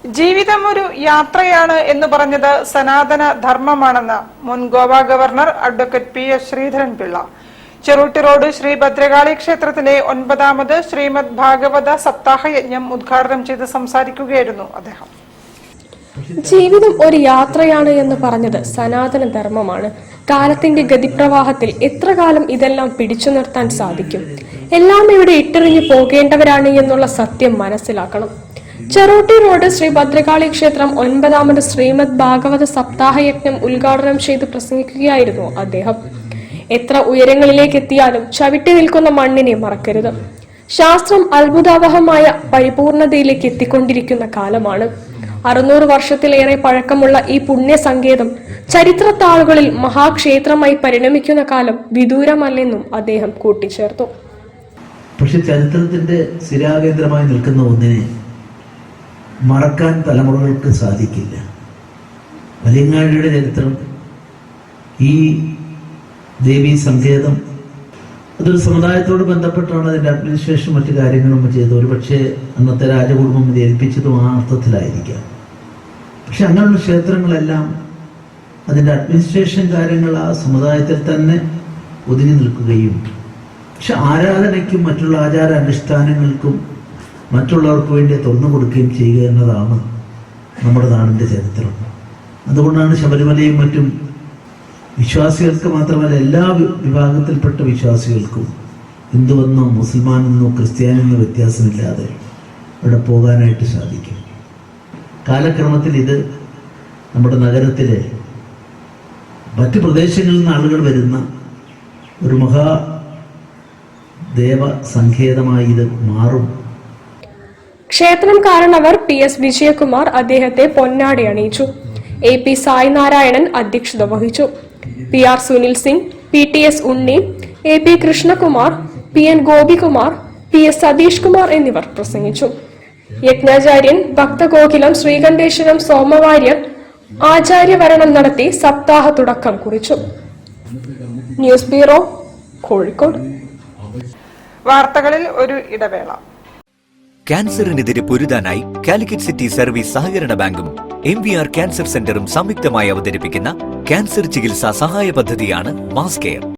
ജീവിതം ഒരു യാത്രയാണ് എന്ന് പറഞ്ഞത് സനാതന ധർമ്മമാണെന്ന് മുൻ Goa governor advocate PS Sreedharan Pillai Cherooty road Sree Bhadrakali ക്ഷേത്രത്തിലെ 9ാമത് ശ്രീമദ് ഭാഗവത സപ്താഹ യജ്ഞം ഉദ്ഘാടനം ചെയ്ത് സംസാരിക്കുകയായിരുന്നു അദ്ദേഹം. ജീവിതം ഒരു യാത്രയാണ് എന്ന് പറഞ്ഞത് സനാതന ധർമ്മമാണ്. കാലത്തിന്റെ ഗതിപ്രവാഹത്തിൽ എത്ര കാലം ഇതെല്ലാം പിടിച്ചു നിർത്താൻ സാധിക്കും? എല്ലാം ഇവിടെ ഇട്ടെറിഞ്ഞു പോകേണ്ടവരാണ് എന്നുള്ള സത്യം മനസ്സിലാക്കണം. ചെറുട്ടി റോഡ് ശ്രീ ഭദ്രകാളി ക്ഷേത്രം 9ാമത് ശ്രീമദ് ഭാഗവത സപ്താഹ യജ്ഞം ഉദ്ഘാടനം ചെയ്ത് പ്രസംഗിക്കുകയായിരുന്നു അദ്ദേഹം. എത്ര ഉയരങ്ങളിലേക്ക് എത്തിയാലും ചവിട്ടി നിൽക്കുന്ന മണ്ണിനെ മറക്കരുത്. ശാസ്ത്രം അത്ഭുതാവഹമായ പരിപൂർണതയിലേക്ക് എത്തിക്കൊണ്ടിരിക്കുന്ന കാലമാണ്. 600 വർഷത്തിലേറെ പഴക്കമുള്ള ഈ പുണ്യ സങ്കേതം ചരിത്രത്താളുകളിൽ മഹാക്ഷേത്രമായി പരിണമിക്കുന്ന കാലം വിദൂരമല്ലെന്നും അദ്ദേഹം കൂട്ടിച്ചേർത്തു. പക്ഷെ ചരിത്രത്തിന്റെ സ്ഥിരാകേന്ദ്രമായി നിൽക്കുന്ന ഒന്നിനെ മറക്കാൻ തലമുറകൾക്ക് സാധിക്കില്ല. വലിയങ്ങാടിയുടെ ചരിത്രം, ഈ ദേവീ സങ്കേതം, അതൊരു സമുദായത്തോട് ബന്ധപ്പെട്ടാണ് അതിൻ്റെ അഡ്മിനിസ്ട്രേഷൻ മറ്റു കാര്യങ്ങളും ചെയ്തത്. ഒരു പക്ഷേ അന്നത്തെ രാജകുടുംബം ഇത് ഏൽപ്പിച്ചതും ആ അർത്ഥത്തിലായിരിക്കാം. പക്ഷെ അങ്ങനെയുള്ള ക്ഷേത്രങ്ങളെല്ലാം അതിൻ്റെ അഡ്മിനിസ്ട്രേഷൻ കാര്യങ്ങൾ ആ സമുദായത്തിൽ തന്നെ ഒതുങ്ങി നിൽക്കുകയും പക്ഷെ ആരാധനയ്ക്കും മറ്റുള്ള ആചാര അനുഷ്ഠാനങ്ങൾക്കും മറ്റുള്ളവർക്ക് വേണ്ടി തുറന്നു കൊടുക്കുകയും ചെയ്യുക എന്നതാണ് നമ്മുടെ നാടിൻ്റെ ചരിത്രം. അതുകൊണ്ടാണ് ശബരിമലയും മറ്റും വിശ്വാസികൾക്ക് മാത്രമല്ല എല്ലാ വിഭാഗത്തിൽപ്പെട്ട വിശ്വാസികൾക്കും ഹിന്ദുവെന്നോ മുസൽമാനെന്നോ ക്രിസ്ത്യാനെന്നോ വ്യത്യാസമില്ലാതെ അവിടെ പോകാനായിട്ട് സാധിക്കും. കാലക്രമത്തിൽ ഇത് നമ്മുടെ നഗരത്തിലെ മറ്റു പ്രദേശങ്ങളിൽ നിന്ന് ആളുകൾ വരുന്ന ഒരു മഹാദേവ സങ്കേതമായി ഇത് മാറും. ക്ഷേത്രം കാരണവർ PS വിജയകുമാർ അദ്ദേഹത്തെ പൊന്നാടി അണിയിച്ചു. AP സായ് നാരായണൻ അധ്യക്ഷത വഹിച്ചു. PR സുനിൽ സിംഗ്, PTS ഉണ്ണി, AP Krishnakumar, PN Gopikumar, PS Satheesh Kumar എന്നിവർ പ്രസംഗിച്ചു. യജ്ഞാചാര്യൻ ഭക്തഗോകുലം ശ്രീകണ്ഠേശ്വരം സോമവാര്യർ ആചാര്യവരണം നടത്തി സപ്താഹ തുടക്കം കുറിച്ചു. News bureau, Kozhikode. വാർത്തകളിൽ ഒരു ഇടവേള. ക്യാൻസറിനെതിരെ പൊരുതാനായി കാലിക്കറ്റ് സിറ്റി സർവീസ് സഹകരണ ബാങ്കും MVR ക്യാൻസർ സെന്ററും സംയുക്തമായി അവതരിപ്പിക്കുന്ന ക്യാൻസർ ചികിത്സാ സഹായ പദ്ധതിയാണ് മാസ് കെയർ.